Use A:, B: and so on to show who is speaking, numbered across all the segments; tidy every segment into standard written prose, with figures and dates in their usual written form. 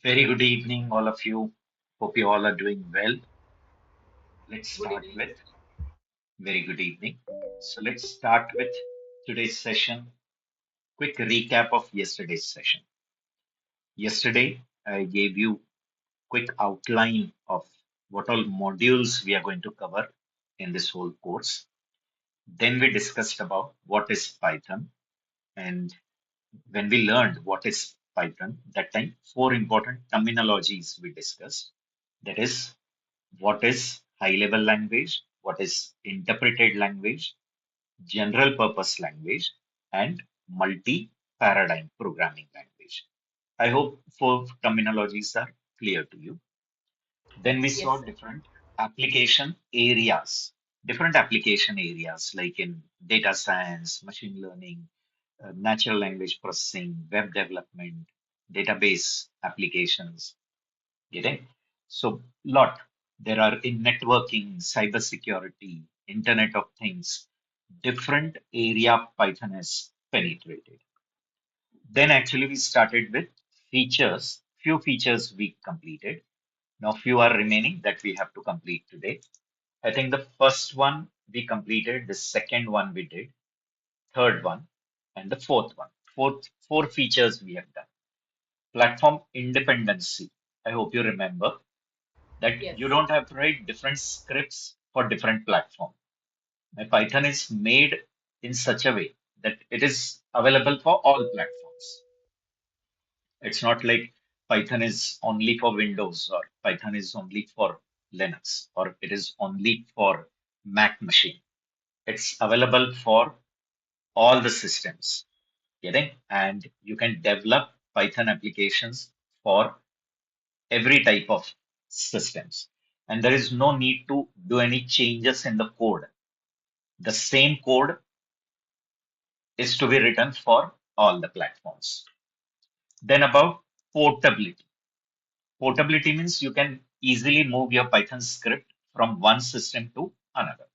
A: Very good evening, all of you. Hope you all are doing well. Let's
B: Good
A: start
B: evening.
A: with very good evening. So let's start with today's session. Quick recap of yesterday's session. Yesterday, I gave you quick outline of what all modules we are going to cover in this whole course. Then we discussed about what is Python, and when we learned what is Python, that time four important terminologies we discussed. That is what is high level language, what is interpreted language, general purpose language, and multi paradigm programming language. I hope four terminologies are clear to you. Then we saw
B: Yes, sir.
A: different application areas like in data science, machine learning, natural language processing, web development, database applications. Getting? So, lot. There are in networking, cybersecurity, Internet of Things, different area Python has penetrated. Then actually we started with features. Few features we completed. Now few are remaining that we have to complete today. I think the first one we completed, the second one we did, third one, and the fourth one. Four features we have done. Platform independency. I hope you remember that
B: Yes.
A: you don't have to write different scripts for different platform. My Python is made in such a way that it is available for all platforms. It's not like Python is only for Windows or Python is only for Linux or it is only for Mac machine. It's available for all the systems. Getting? And you can develop Python applications for every type of systems. And there is no need to do any changes in the code. The same code is to be written for all the platforms. Then about portability. Portability means you can easily move your Python script from one system to another.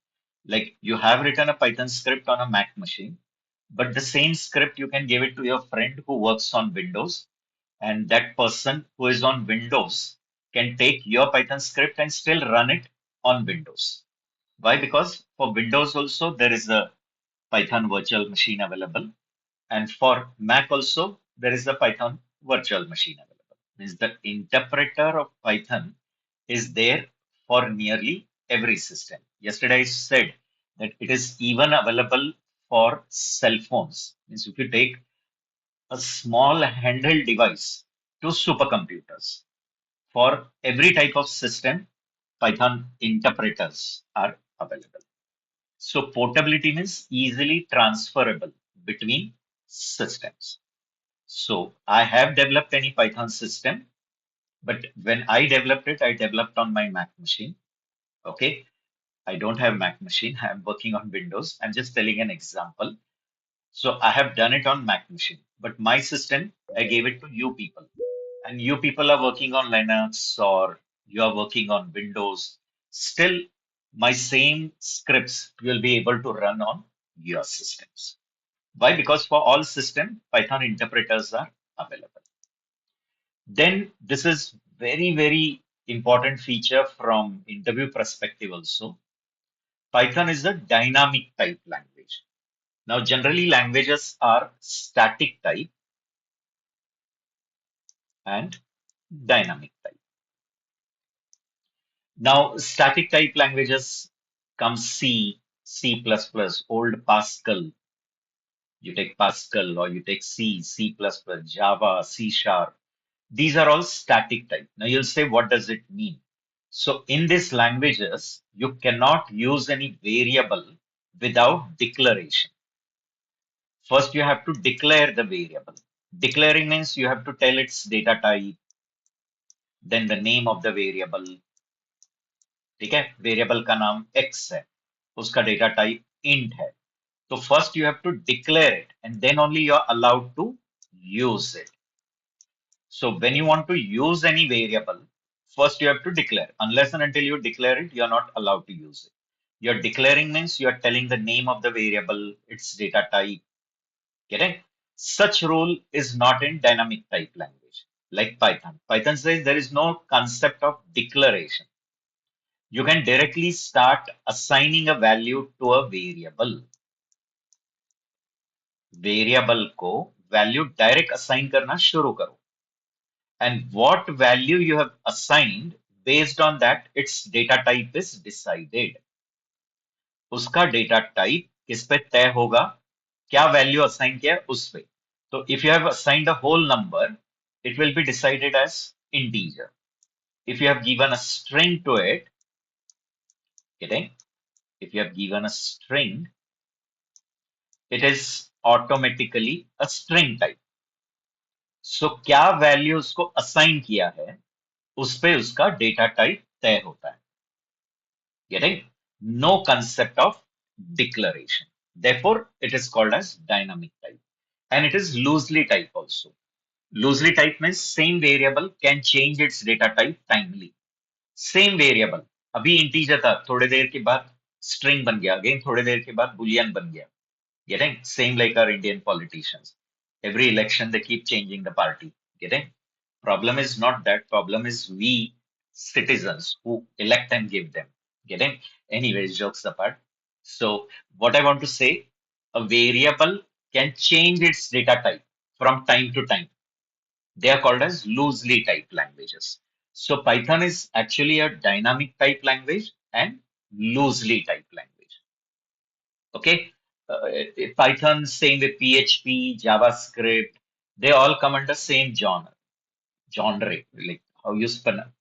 A: Like you have written a Python script on a Mac machine, but the same script you can give it to your friend who works on Windows, and that person who is on Windows can take your Python script and still run it on Windows. Why? Because for Windows also there is a Python virtual machine available, and for Mac also there is a Python virtual machine available. Means the interpreter of Python is there for nearly every system. Yesterday I said that it is even available for cell phones. Means if you take a small handheld device to supercomputers, for every type of system, Python interpreters are available. So portability means easily transferable between systems. So I have developed any Python system, but when I developed it, I developed on my Mac machine. Okay. I don't have Mac machine. I'm working on Windows. I'm just telling an example. So I have done it on Mac machine, but my system, I gave it to you people. And you people are working on Linux or you are working on Windows. Still, my same scripts will be able to run on your systems. Why? Because for all system, Python interpreters are available. Then this is very important feature from interview perspective also. Python is a dynamic type language. Now, generally languages are static type and dynamic type. Now, static type languages come C, C++, old Pascal. You take Pascal or you take C, C++, Java, C Sharp. These are all static type. Now you'll say, what does it mean? So in these languages, you cannot use any variable without declaration. First, you have to declare the variable. Declaring means you have to tell its data type, then the name of the variable. ठीक है? Variable का नाम X है, उसका data type int है. So first you have to declare it, and then only you are allowed to use it. So when you want to use any variable, first you have to declare. Unless and until you declare it, you are not allowed to use it. You're declaring means you are telling the name of the variable, its data type. Get it? Such rule is not in dynamic type language. like Python. Python says there is no concept of declaration. You can directly start assigning a value to a variable. Variable को value direct assign करना शुरू करो and what value you have assigned based on that its data type is decided. उसका data type किस पे तय होगा, क्या वैल्यू असाइन किया है उस पे. तो if you have assigned a whole number it will be decided as integer. If you have given a string to it, getting, if you have given a string, it is automatically a string type. So क्या value उसको assign किया है उस पे उसका data type तय होता है. Getting? No concept of declaration. Therefore, it is called as dynamic type. And it is loosely type also. Loosely type means same variable can change its data type timely. Same variable. अभी integer था, थोड़े देर के बाद string बन गया, again थोड़े देर के बाद boolean बन गया. Getting? Same like our Indian politicians. Every election they keep changing the party. Getting? Problem is not that. Problem is we citizens who elect and give them. Getting? Anyways, jokes apart. So what I want to say, a variable can change its data type from time to time. They are called as loosely typed languages. So Python is actually a dynamic type language and loosely typed language. Okay. Python, same with PHP, JavaScript, they all come under same genre, like how you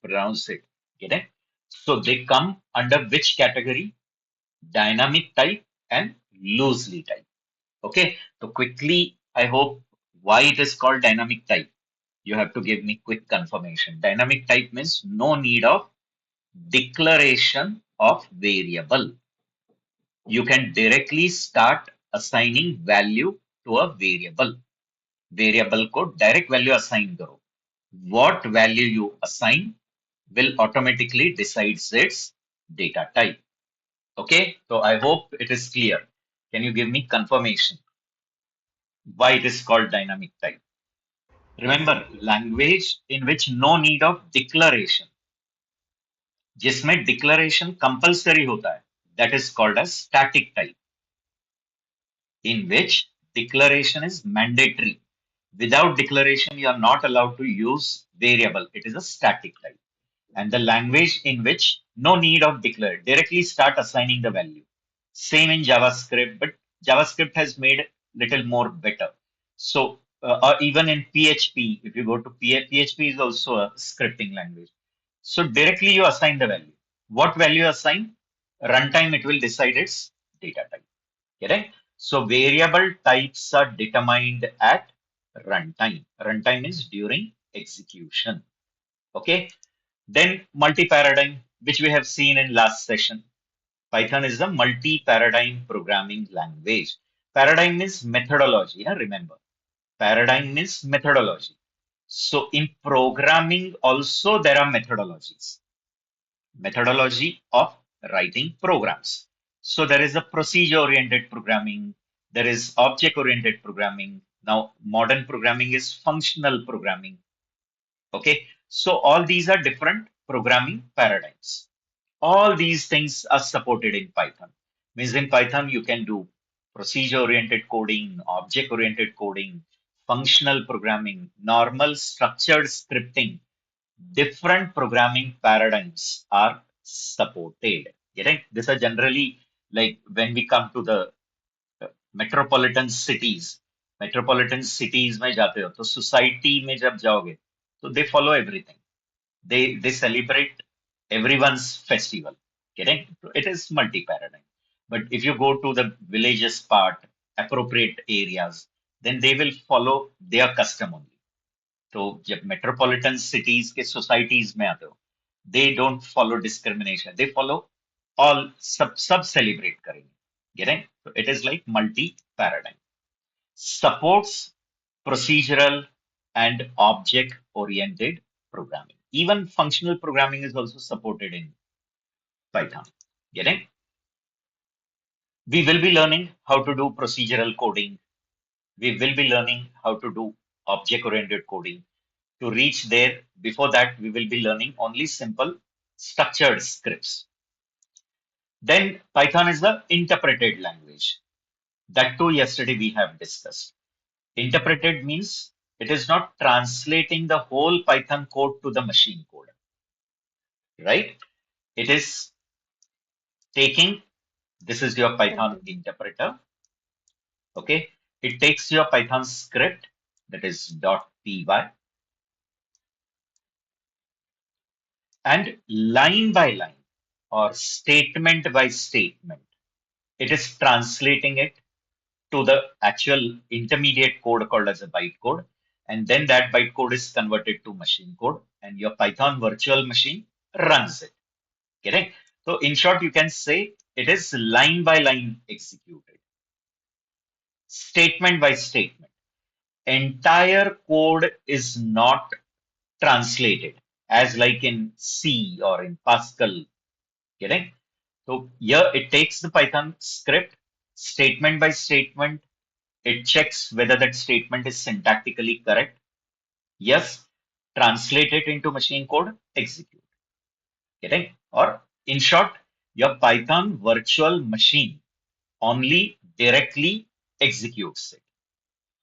A: pronounce it. Get it? So they come under which category? Dynamic type and loosely type. Okay. So quickly, I hope why it is called dynamic type. You have to give me quick confirmation. Dynamic type means no need of declaration of variable. You can directly start assigning value to a variable. Variable को direct value assign करो. What value you assign will automatically decides its data type. Okay, so I hope it is clear. Can you give me confirmation why it is called dynamic type? Remember, language in which no need of declaration, जिसमें declaration compulsory होता है, that is called as static type. In which declaration is mandatory. Without declaration, you are not allowed to use variable. It is a static type. And the language in which no need of declare, directly start assigning the value. Same in JavaScript, but JavaScript has made little more better. So, or even in PHP, if you go to PHP is also a scripting language. So directly you assign the value. What value assign? Runtime, it will decide its data type. Correct? So variable types are determined at runtime. Runtime is during execution. Okay. Then multi-paradigm, which we have seen in last session. Python is a multi-paradigm programming language. Paradigm means methodology. Remember, paradigm means methodology. So in programming also there are methodologies. Methodology of writing programs. So there is a procedure-oriented programming, there is object-oriented programming. Now, modern programming is functional programming. Okay, so all these are different programming paradigms. All these things are supported in Python. Means in Python you can do procedure-oriented coding, object-oriented coding, functional programming, normal structured scripting, different programming paradigms are supported. Getting? These are generally like when we come to the metropolitan cities. Metropolitan cities में जाते हो तो society में जब जाओगे तो they follow everything. They celebrate everyone's festival. Getting? It is multi-paradigm. But if you go to the villages part, appropriate areas, then they will follow their custom only. तो जब मेट्रोपॉलिटन सिटीज के societies में आते हो they don't follow discrimination, they follow all, सब celebrate करेंगे. Getting? तो it is like multi paradigm. Supports procedural and object oriented programming. Even functional programming is also supported in Python. Getting? We will be learning how to do procedural coding. We will be learning how to do object oriented coding. To reach there, before that, we will be learning only simple structured scripts. Then Python is the interpreted language. That too, yesterday we have discussed. Interpreted means it is not translating the whole Python code to the machine code, right? It is taking, this is your Python interpreter, okay? It takes your Python script, that is .py, and line by line or statement by statement, it is translating it to the actual intermediate code called as a bytecode. And then that bytecode is converted to machine code, and your Python virtual machine runs it. Correct? So, in short, you can say it is line by line executed, statement by statement. Entire code is not translated as like in C or in Pascal. Correct? So, here it takes the Python script statement by statement. It checks whether that statement is syntactically correct. Yes, translate it into machine code, execute. Correct? Or in short, your Python virtual machine only directly executes it,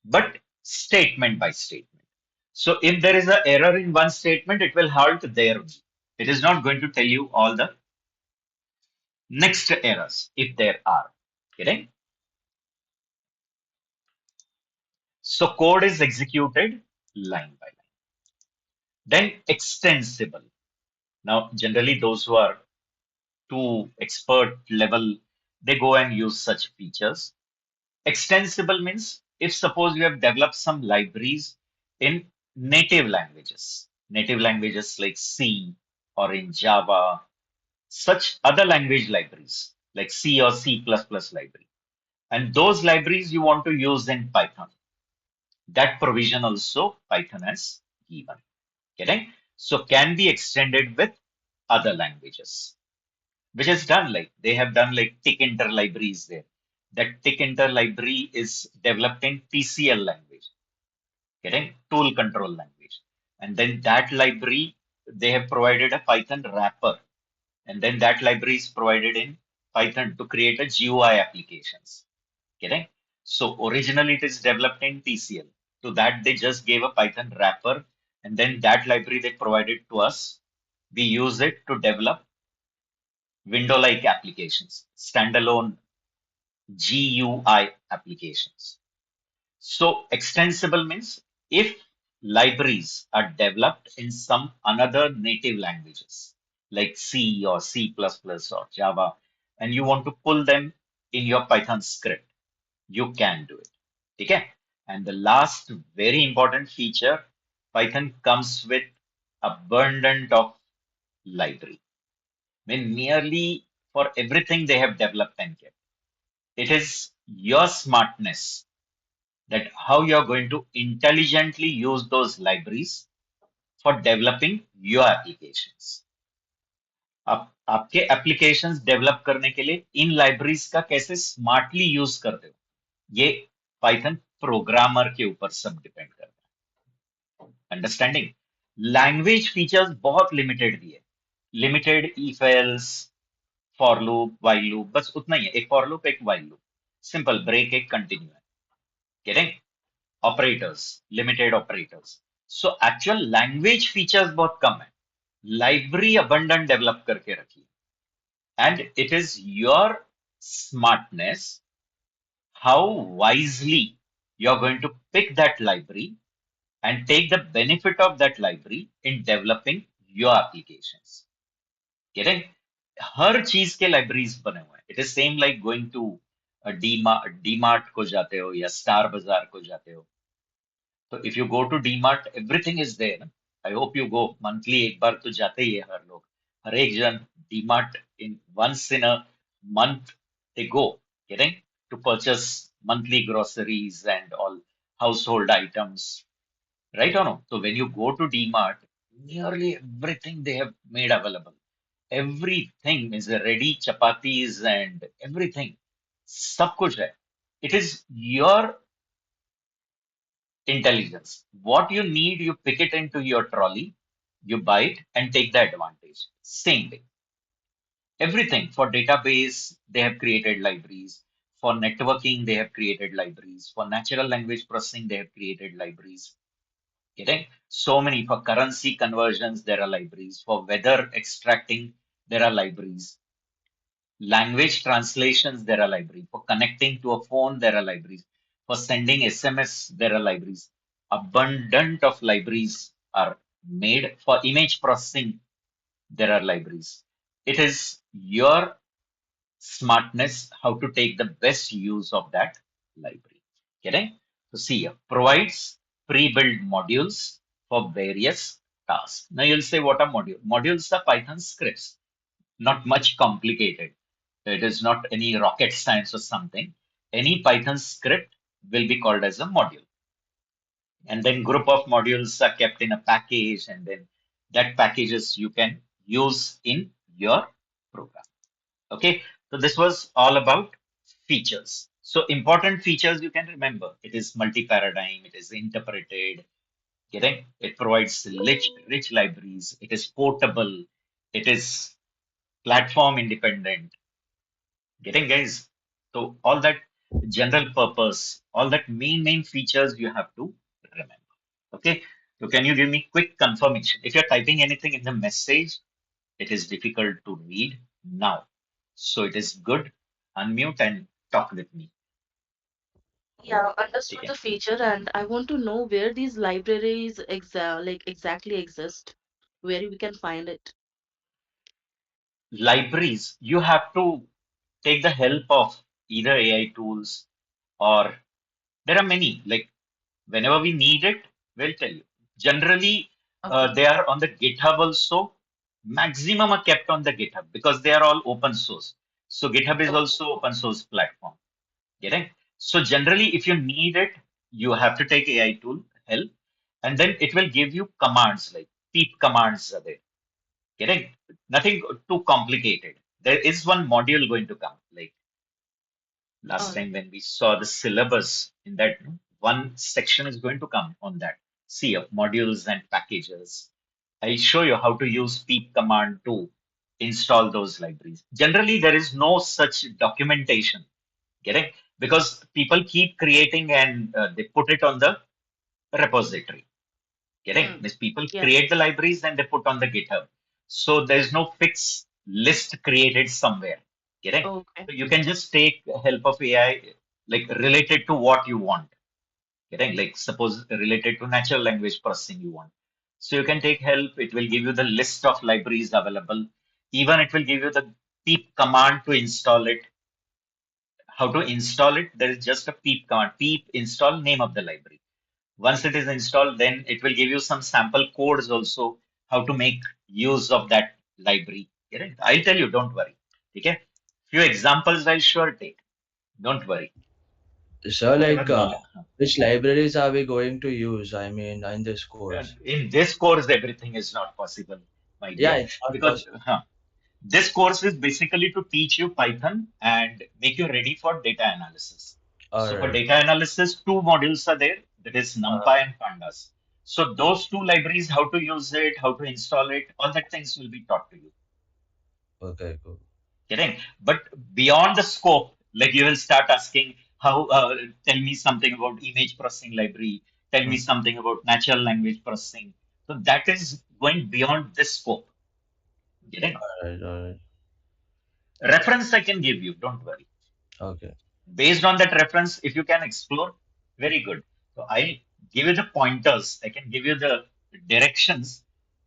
A: but statement by statement. So if there is an error in one statement, it will halt there only. It is not going to tell you all the next errors if there are. Correct? So code is executed line by line. Then extensible. Now, generally, those who are too expert level, they go and use such features. Extensible means if suppose you have developed some libraries in native languages like C or in Java, such other language libraries like C or C++ library. And those libraries you want to use in Python. That provision also Python has given. Correct? So can be extended with other languages, which is done like they have done like Tkinter libraries there. That Tkinter library is developed in TCL language, correct? Tool control language. And then that library, they have provided a Python wrapper. And then that library is provided in Python to create a GUI applications. Correct? So originally it is developed in TCL. To that they just gave a Python wrapper, and then that library they provided to us. We use it to develop window-like applications, standalone GUI applications. So extensible means if libraries are developed in some another native languages like C or C++ or Java, and you want to pull them in your Python script, you can do it. Okay? And the last very important feature, Python comes with abundant of library. I mean, nearly for everything they have developed and kept. It is your smartness that how you're going to intelligently use those libraries for developing your applications. आप आपके applications develop करने के लिए इन libraries का कैसे smartly use करते हो, ये Python programmer के ऊपर सब depend करता है. Understanding? Language features बहुत limited दिए. Limited if else, for loop, while loop, बस उतना ही है. एक for loop, एक while loop. Simple break, एक continue है. Getting? Operators, limited operators. So actual language features बहुत कम है. Library abundant develop करके रखी है. And it is your smartness how wisely you're going to pick that library and take the benefit of that library in developing your applications. Getting? हर चीज के libraries बने हुए हैं. It is same like going to a DMart को जाते हो या Star Bazaar को जाते हो. So if you go to DMart, everything is there. I hope you go monthly. एक बार तो जाते ही है हर लोग. हर एक जन DMart in once in a month they go, getting to purchase monthly groceries and all household items, right or no? So when you go to DMart, nearly everything they have made available. Everything is ready, chapatis and everything. सब कुछ है. It is your Intelligence. What you need, you pick it into your trolley, you buy it and take the advantage. Same thing. Everything for database, they have created libraries. For networking, they have created libraries. For natural language processing, they have created libraries. Getting so many for currency conversions, there are libraries. For weather extracting, there are libraries. Language translations, there are libraries. For connecting to a phone, there are libraries. For sending SMS, there are libraries. Abundant of libraries are made. For image processing, there are libraries. It is your smartness how to take the best use of that library. Getting? So see here, provides pre-built modules for various tasks. Now you'll say, what are modules? Modules are Python scripts, not much complicated. It is not any rocket science or something. Any Python script will be called as a module. And then group of modules are kept in a package, and then that packages you can use in your program. Okay, so this was all about features. So important features you can remember. It is multi-paradigm, it is interpreted, getting it provides rich libraries, it is portable, it is platform independent, getting guys. So all that general purpose, all that main features you have to remember. Okay. So can you give me quick confirmation? If you're typing anything in the message, it is difficult to read now. So it is good. Unmute and talk with me.
B: Yeah, understood
A: Okay.
B: the feature, and I want to know where these libraries exactly exist, where we can find it.
A: Libraries, you have to take the help of either AI tools or there are many. Like whenever we need it, we'll tell you. Generally,
B: Okay.
A: they are on the GitHub also. Maximum are kept on the GitHub because they are all open source. So GitHub is
B: Okay.
A: also open source platform. Getting? So generally, if you need it, you have to take AI tool help, and then it will give you commands like peep commands are there. Getting? Nothing too complicated. There is one module going to come. Like
B: All
A: last
B: right.
A: time when we saw the syllabus in that one section is going to come on that. See of modules and packages. I show you how to use peep command to install those libraries. Generally, there is no such documentation. Getting? Because people keep creating and they put it on the repository. Getting?
B: Mm.
A: Means people
B: Yeah.
A: create the libraries and they put on the GitHub. So there's no fixed list created somewhere. Getting?
B: Okay.
A: So you can just take help of AI like related to what you want. Getting? Like suppose related to natural language processing you want. So you can take help. It will give you the list of libraries available. Even it will give you the peep command to install it. How to install it? There is just a peep command. Peep install name of the library. Once it is installed, then it will give you some sample codes also how to make use of that library. Get it? I'll tell you, don't worry. Okay? Few examples I'll sure take. Don't worry.
C: So,
A: Whatever
C: like,
A: knowledge.
C: which libraries are we going to use? I mean, in this course?
A: In this course, everything is not possible, my
C: Yeah,
A: dear,
C: it's not
A: because
C: possible.
A: this course is basically to teach you Python and make you ready for data analysis.
C: All
A: So for
C: right.
A: data analysis, two modules are there, that is
C: Uh,
A: NumPy and Pandas. So those two libraries, how to use it, how to install it, all that things will be taught to you.
C: okay, cool.
A: Getting? But beyond the scope, like you will start asking how, tell me something about image processing library, tell me
C: Hmm.
A: something about natural language processing. So that is going beyond this scope. Getting?
C: All right, all right.
A: Reference I can give you, don't worry.
C: Okay.
A: Based on that reference, if you can explore, very good. So I'll give you the pointers. I can give you the directions.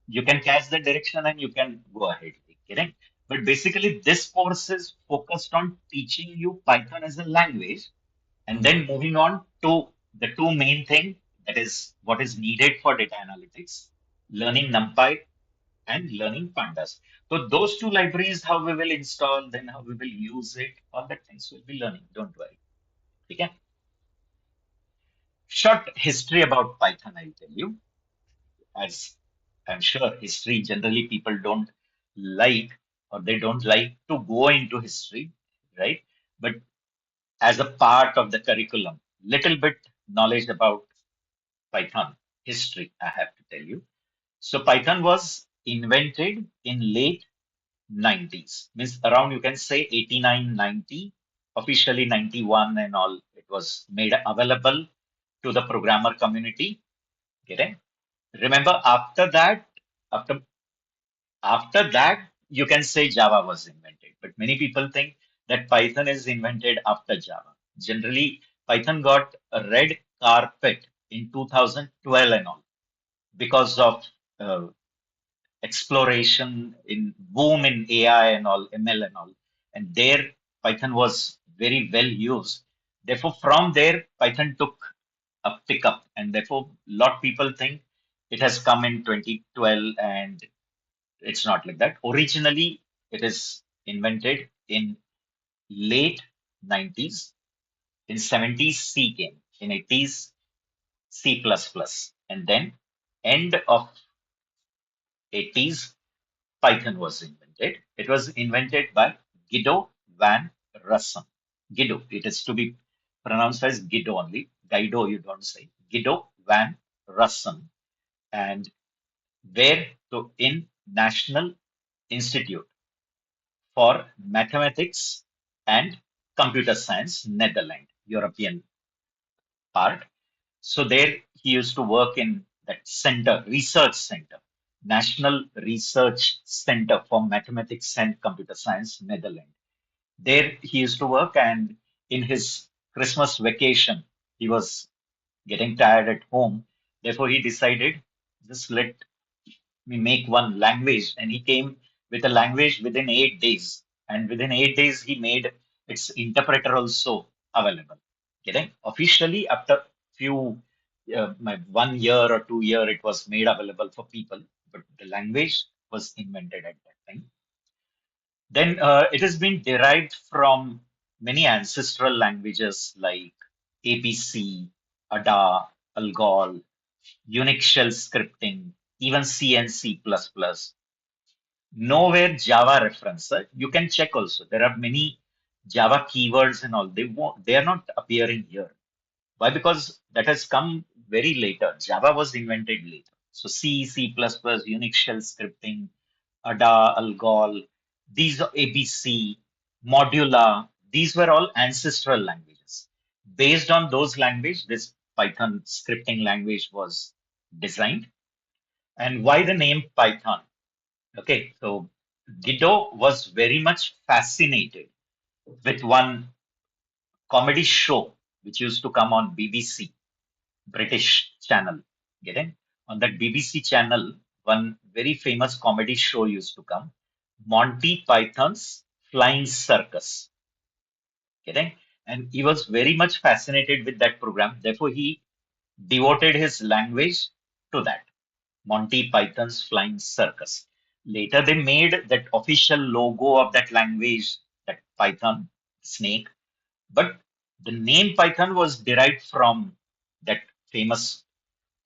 A: You can catch the direction and you can go ahead. Getting? But basically, this course is focused on teaching you Python as a language and
C: Hmm.
A: then moving on to the two main thing that is what is needed for data analytics, learning NumPy and learning pandas. So those two libraries, how we will install, then how we will use it, all that things we'll be learning. Don't worry. Okay. Short history about Python, I'll tell you. As I'm sure history generally people don't like or they don't like to go into history, right? But as a part of the curriculum, little bit knowledge about Python history, I have to tell you. So Python was invented in late 90s, means around you can say 89, 90, officially 91 and all. It was made available to the programmer community. Getting? Remember, after after that, you can say Java was invented. But many people think that Python is invented after Java. Generally, Python got a red carpet in 2012 and all because of uh, exploration in boom in AI and all, ML and all. And there, Python was very well used. Therefore, from there, Python took a pickup, and therefore, lot people think it has come in 2012, and it's not like that. Originally, it is invented in late 90s. In 70s, C came. In 80s, C++. And then end of 80s, Python was invented. It was invented by Guido van Rossum. Guido, it is to be pronounced as Guido only. Guido, you don't say. Guido van Rossum. And where to in National Institute for Mathematics and Computer Science, Netherlands, European part. So there he used to work in that center, research center, National Research Center for Mathematics and Computer Science, Netherlands. There he used to work, and in his Christmas vacation, he was getting tired at home. Therefore, he decided just let me make one language, and he came with a language within 8 days. And within 8 days, he made its interpreter also available. Getting officially after few my 1 year or 2 year, it was made available for people, but the language was invented at that time. Then it has been derived from many ancestral languages like APC, ADA, ALGOL, Unix shell scripting, even C and C++. Nowhere Java reference. You can check also. There are many Java keywords and all. They are not appearing here. Why? Because that has come very later. Java was invented later. So C, C++, Unix shell scripting, ADA, ALGOL, these are ABC, Modula, these were all ancestral languages. Based on those language, this Python scripting language was designed. And why the name Python? Okay, so Guido was very much fascinated with one comedy show which used to come on BBC, British channel. Getting on that BBC channel, one very famous comedy show used to come, Monty Python's Flying Circus. Getting, and he was very much fascinated with that program. Therefore, he devoted his language to that. Monty Python's Flying Circus. Later, they made that official logo of that language, that Python snake. But the name Python was derived from that famous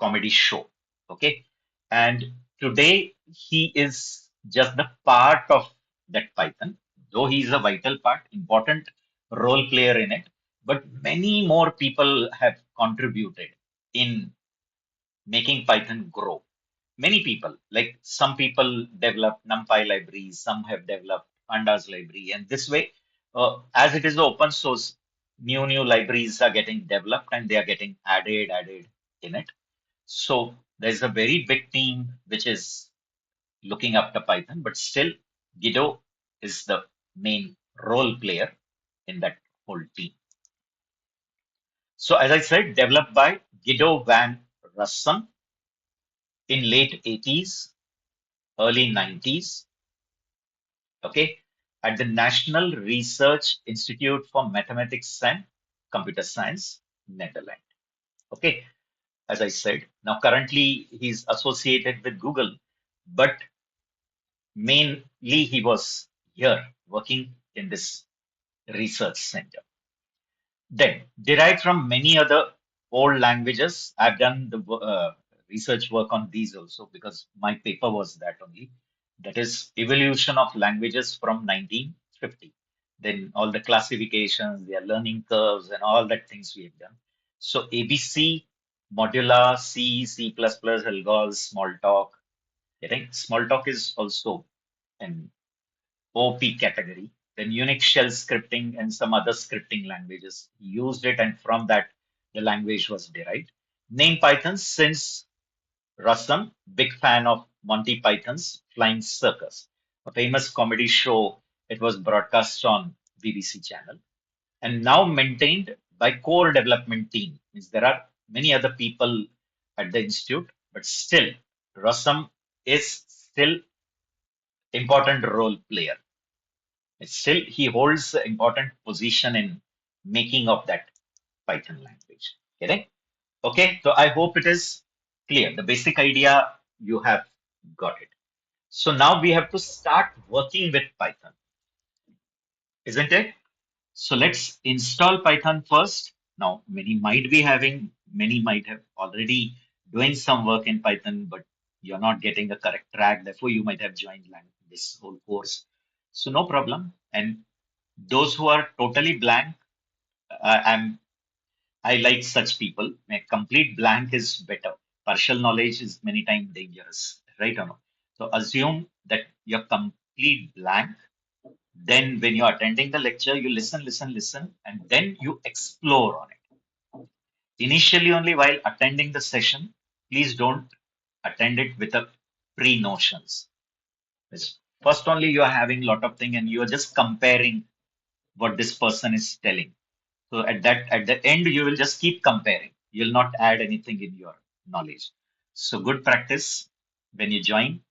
A: comedy show. Okay. And today, he is just the part of that Python, though he is a vital part, important role player in it. But many more people have contributed in making Python grow. Many people, like some people developed NumPy libraries, some have developed Pandas library, and this way, as it is open source, new libraries are getting developed and they are getting added in it. So there's a very big team which is looking after Python, but still Guido is the main role player in that whole team. So as I said, developed by Guido van Rossum in late 80s, early 90s, okay, at the National Research Institute for Mathematics and Computer Science, Netherlands. Okay, as I said, now currently he's associated with Google, but mainly he was here working in this research center. Then, derived from many other old languages, I've done the research work on these also because my paper was that only. That is evolution of languages from 1950. Then all the classifications, their learning curves, and all that things we have done. So ABC Modular, C, C++, Algol, Smalltalk. Getting Smalltalk is also an OP category. Then Unix shell scripting and some other scripting languages used it, and from that the language was derived. Name Python since Russell, big fan of Monty Python's Flying Circus, a famous comedy show. It was broadcast on BBC channel and now maintained by core development team. Means there are many other people at the institute, but still Russell is still important role player. Still he holds an important position in making of that Python language. Correct? Okay, so I hope it is clear. The basic idea you have got it. So now we have to start working with Python, isn't it? So let's install Python first. Now, many might have already doing some work in Python, but you're not getting the correct track. Therefore, you might have joined this whole course. So no problem. And those who are totally blank, I like such people. A complete blank is better. Partial knowledge is many times dangerous, right or no? So assume that you're complete blank. Then when you're attending the lecture, you listen, and then you explore on it. Initially, only while attending the session, please don't attend it with a pre-notions. First only you are having a lot of thing and you are just comparing what this person is telling. So at the end, you will just keep comparing. You'll not add anything in your knowledge. So good practice when you join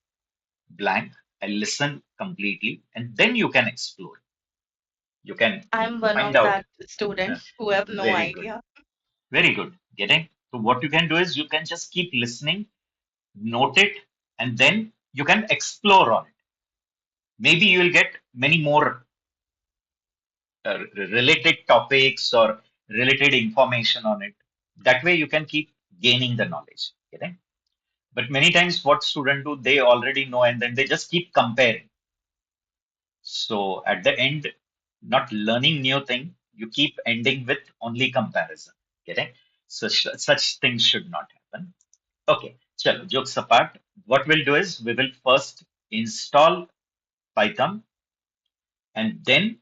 A: blank and listen completely, and then you can explore. You can
B: I'm one
A: find
B: of
A: out.
B: that students who have no
A: Very good.
B: idea.
A: Very good. Getting so what you can do is you can just keep listening, note it, and then you can explore on it. Maybe you will get many more related topics or related information on it. That way you can keep gaining the knowledge. Getting? But many times what students do, they already know and then they just keep comparing. So at the end, not learning new thing, you keep ending with only comparison. Getting? So such things should not happen. Okay, chalo, jokes apart. What we'll do is we will first install Python and then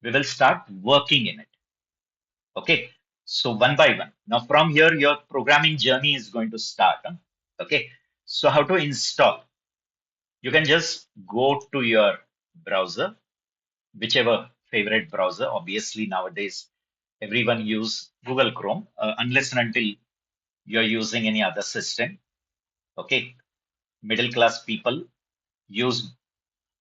A: we will start working in it. Okay, so one by one. Now from here, your programming journey is going to start. Huh? Okay, so how to install? You can just go to your browser, whichever favorite browser. Obviously, nowadays everyone use Google Chrome, unless and until you're using any other system. Okay, middle class people use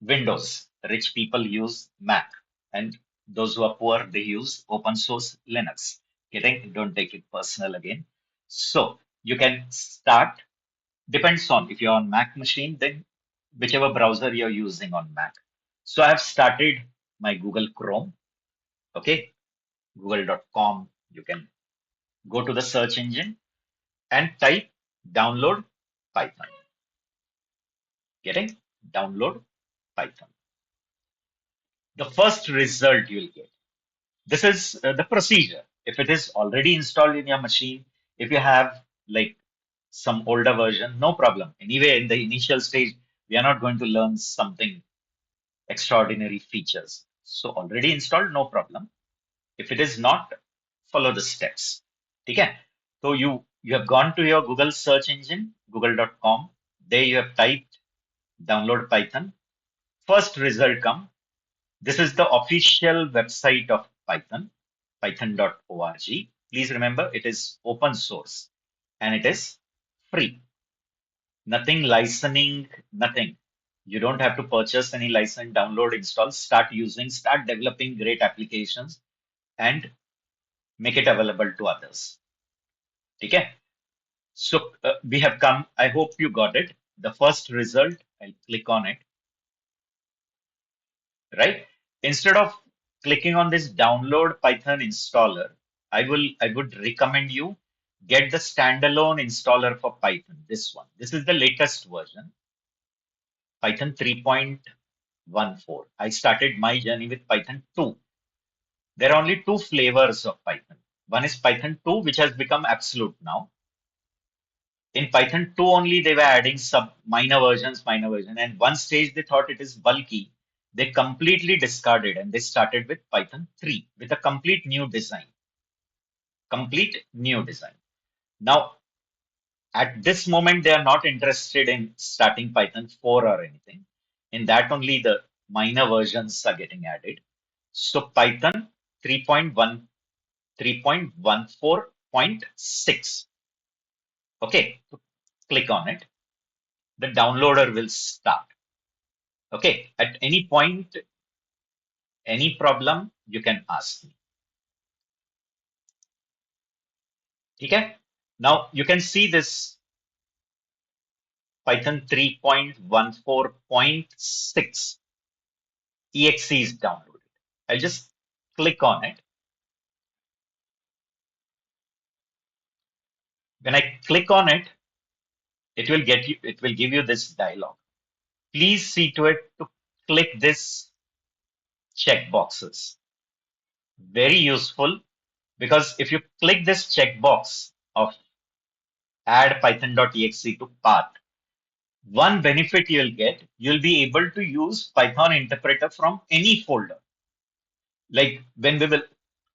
A: Windows, rich people use Mac, and those who are poor they use open source Linux. Getting? Don't take it personal again. So you can start. Depends on if you're on Mac machine, then whichever browser you're using on Mac. So I've started my Google Chrome. Okay, google.com. You can go to the search engine and type download Python. Getting? Download Python. The first result you'll get. This is the procedure. If it is already installed in your machine, if you have like some older version, no problem. Anyway, in the initial stage, we are not going to learn something extraordinary features. So already installed, no problem. If it is not, follow the steps. Okay. So you have gone to your Google search engine, google.com. There you have typed download Python. First result come. This is the official website of Python, python.org. Please remember it is open source and it is free. Nothing licensing, nothing. You don't have to purchase any license, download, install, start using, start developing great applications and make it available to others. Okay. So we have come. I hope you got it. The first result, I'll click on it, right? Instead of clicking on this download Python installer, I would recommend you get the standalone installer for Python. This one. This is the latest version, Python 3.14. I started my journey with Python 2. There are only two flavors of Python. One is Python 2, which has become absolute now. In Python 2 only, they were adding some minor version. And one stage they thought it is bulky. They completely discarded and they started with Python 3 with a complete new design. Complete new design. Now, at this moment, they are not interested in starting Python 4 or anything. In that only the minor versions are getting added. So Python 3.1, 3.14.6. Okay, click on it. The downloader will start. Okay, at any point, any problem, you can ask me. Okay, now you can see this Python 3.14.6 exe is downloaded. I'll just click on it. When I click on it, it will give you this dialog. Please see to it to click this check boxes. Very useful because if you click this checkbox of add python.exe to path, one benefit you'll be able to use Python interpreter from any folder. Like when we will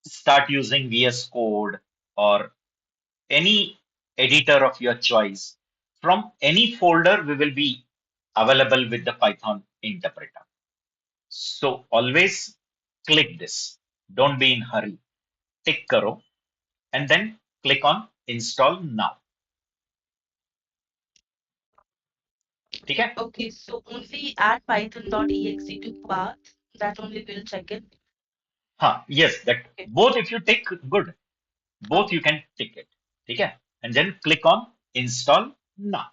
A: start using VS Code or any editor of your choice, from any folder we will be available with the Python interpreter. So always click this. Don't be in hurry. Tick karo and then click on install now. Okay?
B: Okay, so only add python.exe to path, that only will check it.
A: Yes, that
B: Okay.
A: both if you tick, good. Both
B: Okay.
A: you can tick it. Okay? And then click on install now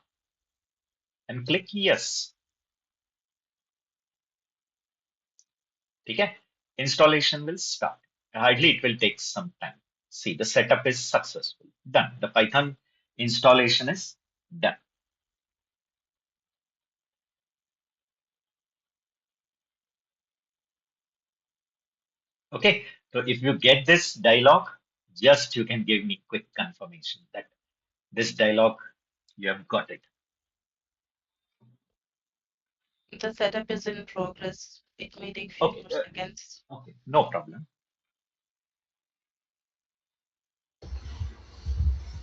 A: and click yes. Okay? Installation will start. Hardly it will take some time. See, the setup is successful. Done. The Python installation is done. Okay. So if you get this dialog, just you can give me quick confirmation that this dialog, you have got it.
B: The setup is in progress. It may take few
A: Okay.
B: more seconds.
A: Okay. No problem.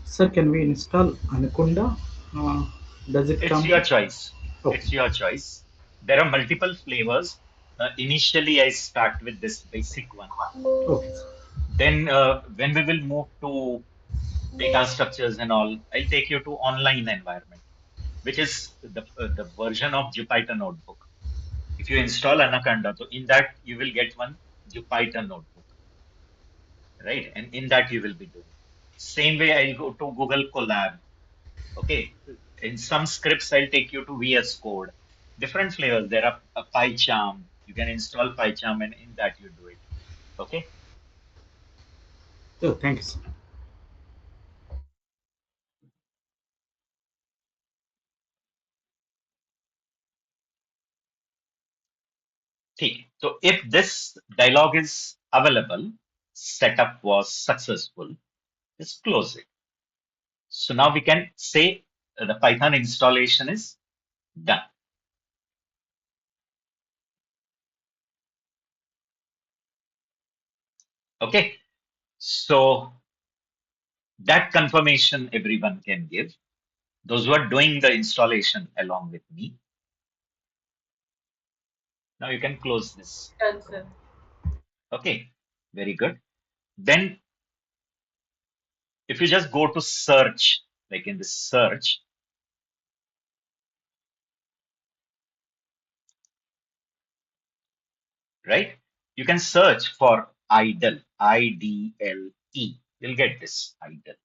D: Sir, can we install Anaconda? Uh, does it
A: It's
D: come?
A: your choice.
D: Okay.
A: It's your choice. There are multiple flavors. Initially, I start with this basic one.
D: Okay.
A: Then, when we will move to data structures and all, I'll take you to online environment, which is the version of Jupyter Notebook. If you install Anaconda, so in that you will get one Jupyter Notebook, right? And in that you will be doing. Same way, I'll go to Google Colab. Okay, in some scripts, I'll take you to VS Code. Different flavors. There are a PyCharm. You can install PyCharm, and in that you do it. Okay.
D: Oh, thank you, sir.
A: ठीक. So if this dialog is available, setup was successful, just close it. So now we can say the Python installation is done. Okay. So that confirmation everyone can give. Those who are doing the installation along with me. Now you can close this.
B: Done, sir.
A: Okay. Very good. Then if you just go to search, like in the search, right? You can search for idle, IDLE. You'll get this idle.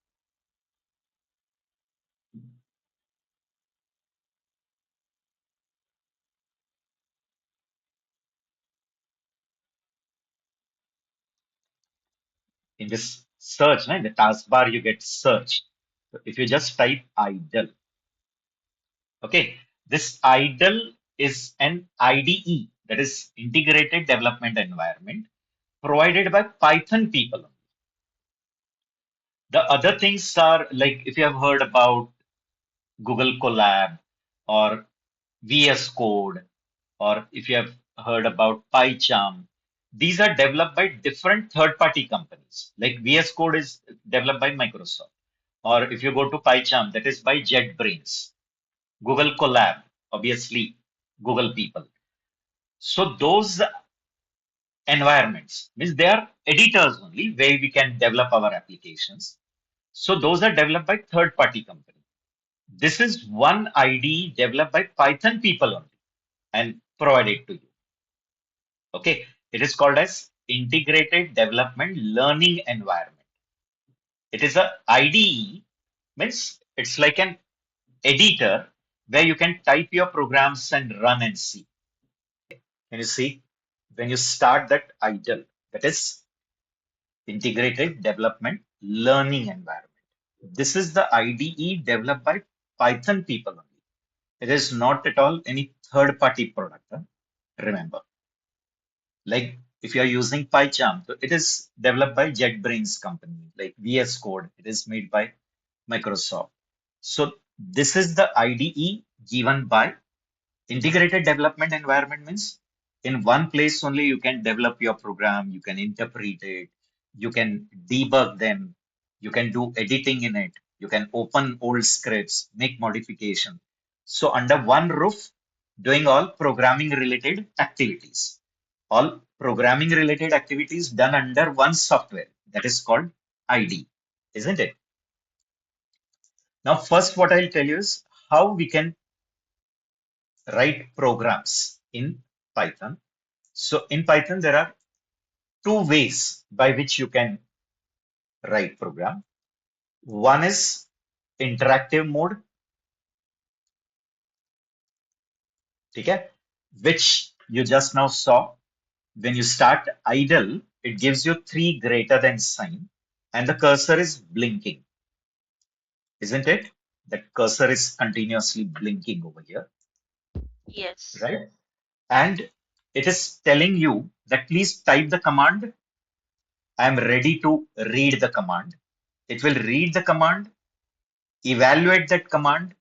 A: In this search, in the taskbar, you get search. So if you just type idle, okay, this idle is an IDE, that is integrated development environment provided by Python people. The other things are like if you have heard about Google Colab, or VS Code, or if you have heard about PyCharm, these are developed by different third-party companies. Like VS Code is developed by Microsoft, or if you go to PyCharm, that is by JetBrains. Google Colab, obviously, Google people. So those environments means they are editors only where we can develop our applications. So those are developed by third-party company. This is one IDE developed by Python people only and provided to you. Okay, it is called as Integrated Development Learning Environment. It is a IDE, means it's like an editor where you can type your programs and run and see. Can you see? When you start that idle, that is Integrated Development Learning Environment. This is the IDE developed by Python people only. It is not at all any third-party product. Remember, like if you are using PyCharm, so it is developed by JetBrains company, like VS Code. It is made by Microsoft. So this is the IDE given by Integrated Development Environment means in one place only you can develop your program, you can interpret it, you can debug them, you can do editing in it, you can open old scripts, make modification. So under one roof, doing all programming related activities. All programming related activities done under one software that is called ID, isn't it? Now, first, what I'll tell you is how we can write programs in Python. So in Python, there are two ways by which you can write program. One is interactive mode, okay, which you just now saw. When you start idle, it gives you three greater than sign, and the cursor is blinking, isn't it? The cursor is continuously blinking over here,
B: Yes.
A: right? And it is telling you that please type the command. I am ready to read the command. It will read the command, evaluate that command,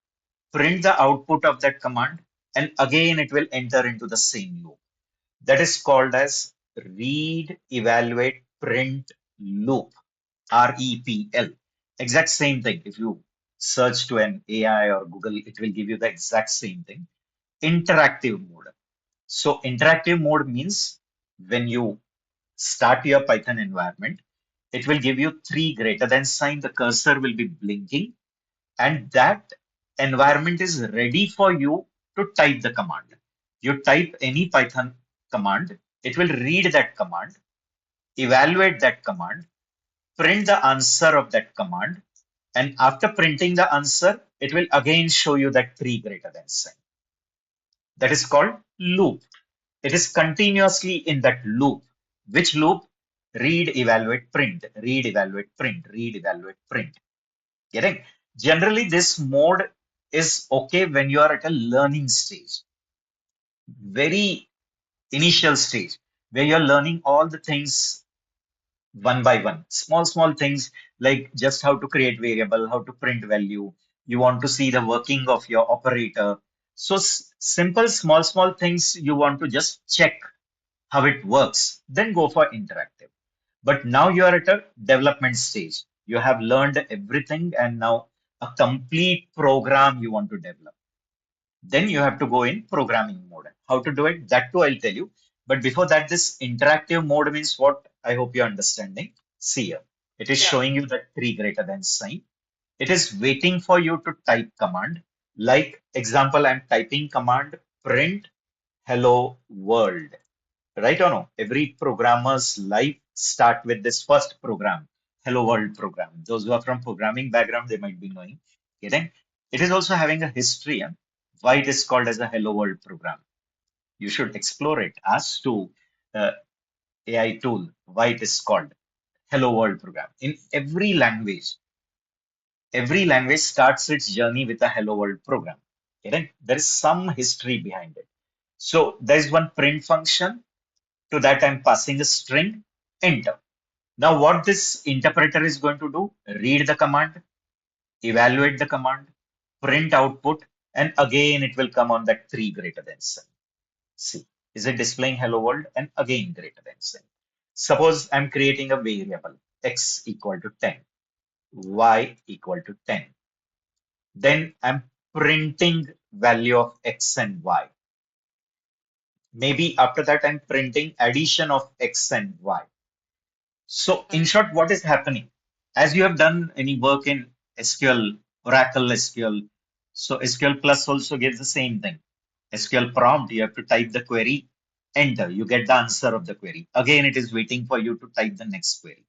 A: print the output of that command, and again it will enter into the same loop. That is called as read, evaluate, print loop, REPL. Exact same thing. If you search to an AI or Google, it will give you the exact same thing. Interactive mode. So interactive mode means when you start your Python environment, it will give you three greater than sign. The cursor will be blinking, and that environment is ready for you to type the command. You type any Python command, it will read that command, evaluate that command, print the answer of that command, and after printing the answer, it will again show you that three greater than sign. That is called loop. It is continuously in that loop. Which loop? Read, evaluate, print, read, evaluate, print, read, evaluate, print. Getting? Generally, this mode is okay when you are at a learning stage, very initial stage, where you're learning all the things one by one. Small things like just how to create variable, how to print value. You want to see the working of your operator. So simple, small things you want to just check how it works, then go for interactive. But now you are at a development stage. You have learned everything and now a complete program you want to develop. Then you have to go in programming mode. How to do it? That too I'll tell you. But before that, this interactive mode means what? I hope you're understanding. See here. It is
B: Yeah.
A: showing you that three greater than sign. It is waiting for you to type command. Like example, I'm typing command print hello world. Right or no? Every programmer's life start with this first program, hello world program. Those who are from programming background, they might be knowing. Getting? It is also having a history. Why it is called as a hello world program? You should explore it. Ask to uh, AI tool why it is called hello world program. In every language starts its journey with a hello world program. Getting? There is some history behind it. So there is one print function. To that, I'm passing a string, enter. Now, what this interpreter is going to do, read the command, evaluate the command, print output, and again it will come on that 3 greater than sign. See, is it displaying hello world and again greater than sign? Suppose I'm creating a variable x equal to 10, y equal to 10. Then I'm printing value of x and y. Maybe after that I'm printing addition of x and y. So in short, what is happening? As you have done any work in SQL, Oracle SQL, so SQL Plus also gives the same thing. SQL prompt, you have to type the query, enter, you get the answer of the query. Again, it is waiting for you to type the next query.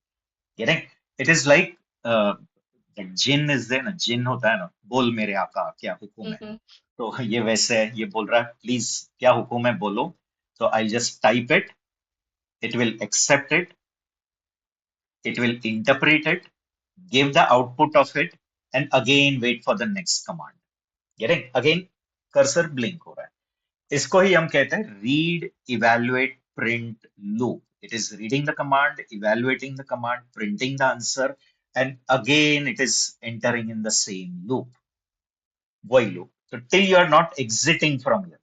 A: Getting? It is like the jinn is there ना, जिन होता है ना, बोल मेरे आका क्या हुक्म है.
B: Mm-hmm.
A: तो ये वैसे है, ये बोल रहा है प्लीज क्या हुक्म है बोलो. So I'll just type it will accept it will interpret it, give the output of it, and again wait for the next command. Getting? Again, cursor blink हो रहा है. इसको ही हम कहते हैं read, evaluate, print loop. It is reading the command, evaluating the command, printing the answer, and again it is entering in the same loop. वही loop. So till you are not exiting from here.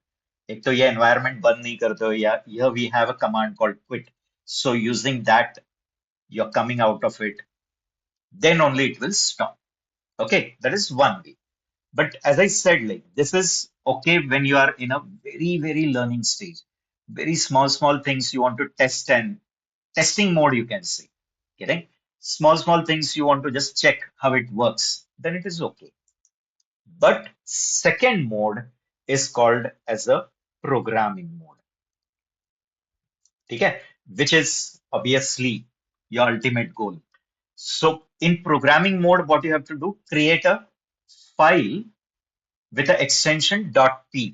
A: एक तो ये environment बंद नहीं करते हो या here we have a command called quit. So using that, you're coming out of it, then only it will stop. Okay, that is one way. But as I said, like this is okay when you are in a very, very learning stage. Very small things you want to test and testing mode, you can say. Getting? Small things you want to just check how it works, then it is okay. But second mode is called as a programming mode. Okay? Which is obviously your ultimate goal. So in programming mode, what you have to do, create a file with the extension .py.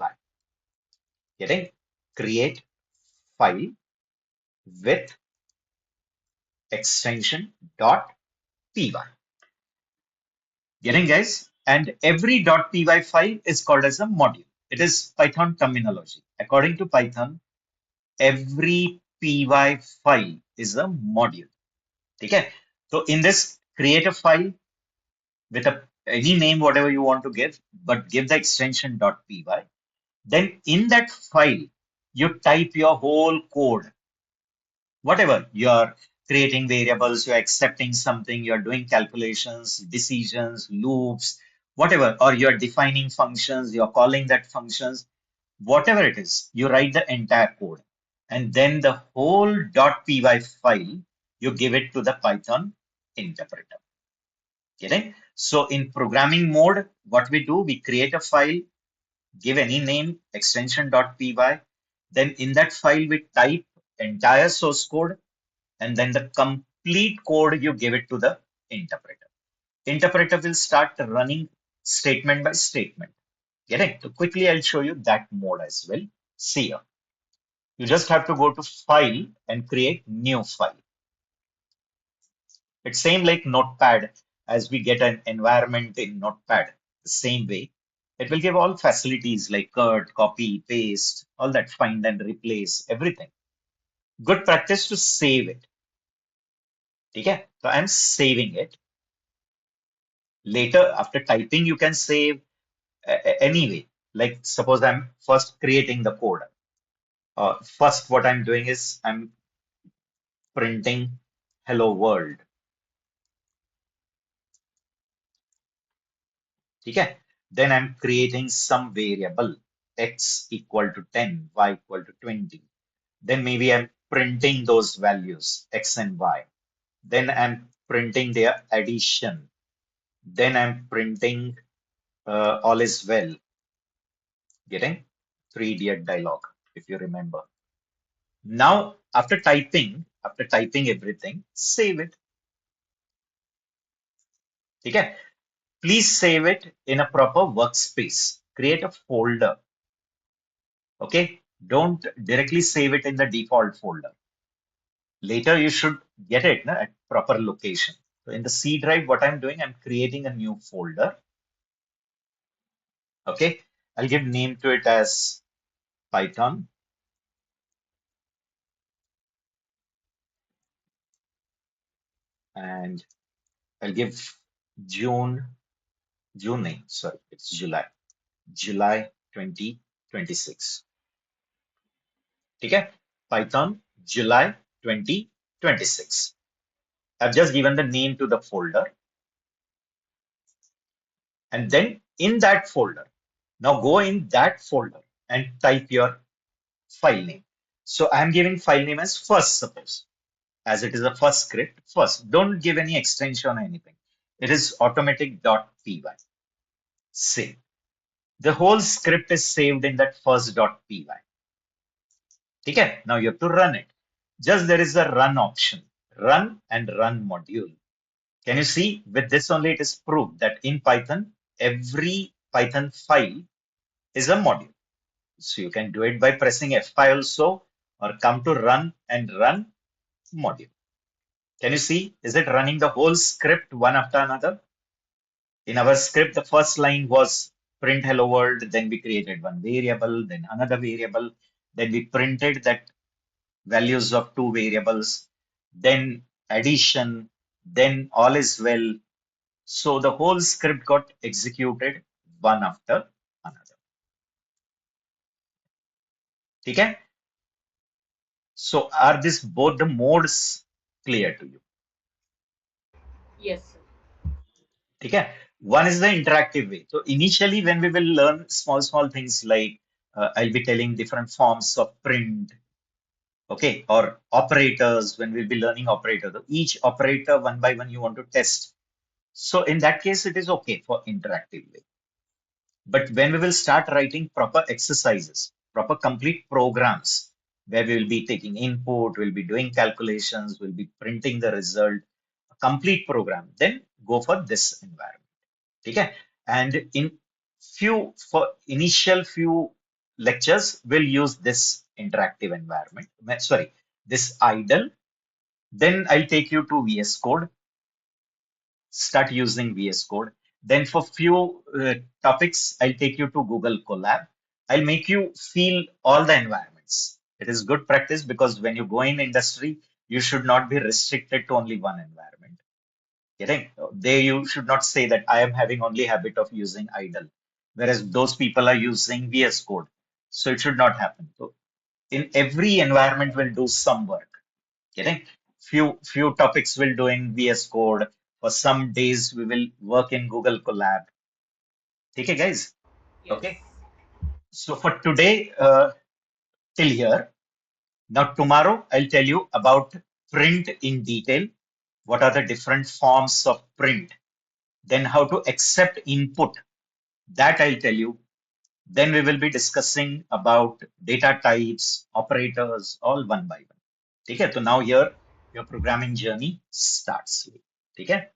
A: Getting? Create file with extension .py. Getting, guys? And every .py file is called as a module. It is Python terminology. According to Python, every py file is a module. Okay? So in this, create a file with any name, whatever you want to give, but give the extension .py. Then in that file, you type your whole code. Whatever you're creating variables, you're accepting something, you're doing calculations, decisions, loops, whatever, or you're defining functions, you're calling that functions, whatever it is, you write the entire code. And then the whole .py file, you give it to the Python interpreter. Getting? So in programming mode, what we do, we create a file, give any name, extension .py. Then in that file, we type entire source code, and then the complete code you give it to the interpreter. Interpreter will start running statement by statement. Getting? So quickly, I'll show you that mode as well. See here. You just have to go to File and create new file. It's same like Notepad, as we get an environment in Notepad, the same way. It will give all facilities like cut, copy, paste, all that, find and replace, everything. Good practice to save it. Okay? So I'm saving it. Later, after typing, you can save anyway. Like suppose I'm first creating the code. First, what I'm doing is I'm printing hello world. Okay? Then I'm creating some variable x equal to 10, y equal to 20. Then maybe I'm printing those values x and y. Then I'm printing their addition. Then I'm printing all is well. Getting? Three idiot dialogue, if you remember. Now, after typing everything, save it. Okay? Please save it in a proper workspace. Create a folder. Okay? Don't directly save it in the default folder. Later, you should get it at proper location. So in the C drive, what I'm doing, I'm creating a new folder. Okay? I'll give name to it as Python. And I'll give June June नहीं, sorry, it's July. July 2026. ठीक है? Python July 2026. I've just given the name to the folder, and then in that folder, now go in that folder and type your file name. So I'm giving file name as first, suppose, as it is a first script. First, don't give any extension or anything. It is automatic.py. Save. The whole script is saved in that first.py. Okay, now you have to run it. Just there is a run option, run and run module. Can you see with this only it is proved that in Python, every Python file is a module. So you can do it by pressing F5 also, or come to run and run module. Can you see, is it running the whole script one after another? In our script, the first line was print hello world, then we created one variable, then another variable, then we printed that values of two variables, then addition, then all is well. So the whole script got executed one after another. Okay? So are this both the modes clear to you?
B: Yes, sir.
A: Okay? One is the interactive way. So initially when we will learn small things like I'll be telling different forms of print, okay, or operators when we'll be learning operators. Each operator one by one you want to test. So in that case, it is okay for interactive way. But when we will start writing proper exercises, proper complete programs, where we will be taking input, we'll be doing calculations, we'll be printing the result, a complete program, then go for this environment. Okay? And in for initial few lectures, we'll use this interactive environment. Sorry, this idle. Then I'll take you to VS Code, start using VS Code. Then for few topics, I'll take you to Google Colab. I'll make you feel all the environments. It is good practice because when you go in industry, you should not be restricted to only one environment. Getting there, you should not say that I am having only habit of using idle, whereas those people are using VS Code. So it should not happen. So in every environment, will do some work. Getting few topics we'll do in VS Code. For some days we will work in Google Colab. Okay, guys.
B: Yes.
A: Okay. So for today, till here. Now tomorrow I'll tell you about print in detail. What are the different forms of print? Then how to accept input. That I'll tell you. Then we will be discussing about data types, operators, all one by one. Okay. So now here your programming journey starts. Okay.